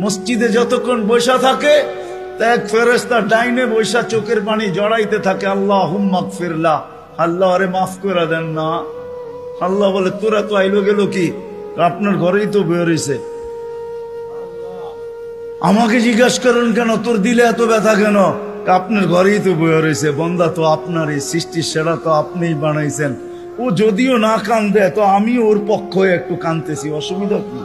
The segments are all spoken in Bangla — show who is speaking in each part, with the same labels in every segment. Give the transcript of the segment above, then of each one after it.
Speaker 1: মসজিদে যতক্ষণ বৈশা থাকে এক ফেরেশতা ডাইনে বৈশা চোখের পানি জড়াইতে থাকে, আল্লাহুম্মা গফিরলা, আল্লাহ আরে মাফ করে দেন না। আল্লাহ বলে তোরা তো আইলো গেল কি, আপনার ঘরেই তো বের হইছে, আমাকে জিজ্ঞাসা করেন কেন তোর দিলে এত ব্যথা কেন? আপনার ঘরেই তো বের হইছে, বন্দা তো আপনারই সৃষ্টি, সেরা তো আপনিই বানাইছেন। ও যদিও না কান্দে তো আমি ওর পক্ষ হয়ে একটু কান্দতেছি, অসুবিধা কি?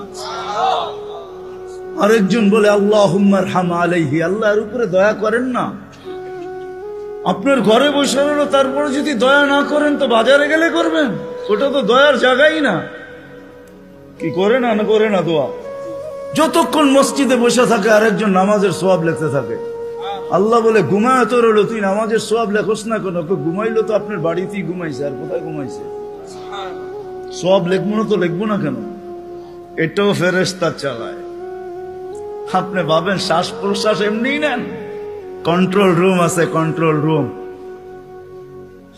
Speaker 1: আরেকজন বলে আল্লাহুম্মা আরহাম আলাইহি, আল্লাহর উপরে দয়া করেন না। আপনার ঘরে বসে রইল, তারপরে যদি দয়া না করেন তো বাজারে গেলে করবেন, ওটা তো দয়ার জায়গাই না। কি করে না করে না দোয়া? যতক্ষণ মসজিদে বসে থাকে আরেকজন নামাজের সওয়াব লিখতে থাকে। আল্লাহ বলে ঘুমায় তো রইল, তুই নামাজের সওয়াব লেখস না কেন? ঘুমাইলো তো আপনার বাড়িতেই ঘুমাইছে, আর কোথায় ঘুমাইছে? সওয়াব লিখবো না তো লিখবো না কেন? এটাও ফেরেশতা চালায়। আপনি ভাবেন শ্বাস প্রশ্বাস এমনি নেন? কন্ট্রোল রুম আছে, কন্ট্রোল রুম।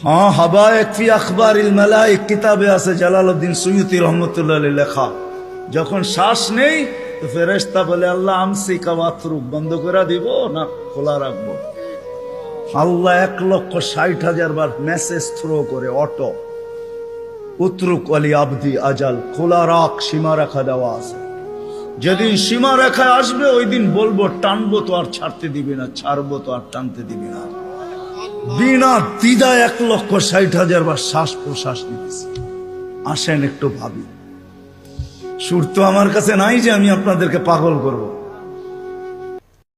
Speaker 1: হ্যাঁ, হাবায়েক ফি আখবারিল মালায়েক কিতাবে আছে, জালালউদ্দিন সুয়ুতি রহমাতুল্লাহ আলাইহি লেখা। যখন শ্বাস নেই তো ফেরেশতা বলে আল্লাহ আমসিকা ওয়াতরুক, বন্ধ করে দিব না খোলা রাখবো? আল্লাহ 1,60,000 বার মেসেজ থ্রো করে, অটো উতরুক ওয়ালি আবদি আজাল, খোলা রাখ, সীমা রেখা দেওয়া আছে। যেদিন সীমা রেখায় আসবে ওই দিন বলবো টানবো তো আর ছাড়তে দিবি না, ছাড়বো তো আর টানতে দিবি না। বিনা দ্বিধায় 1,60,000 বার শ্বাস প্রশ্বাস নিতেছি। আসেন একটু ভাবি। সুর তো আমার কাছে নাই যে আমি আপনাদেরকে পাগল করব।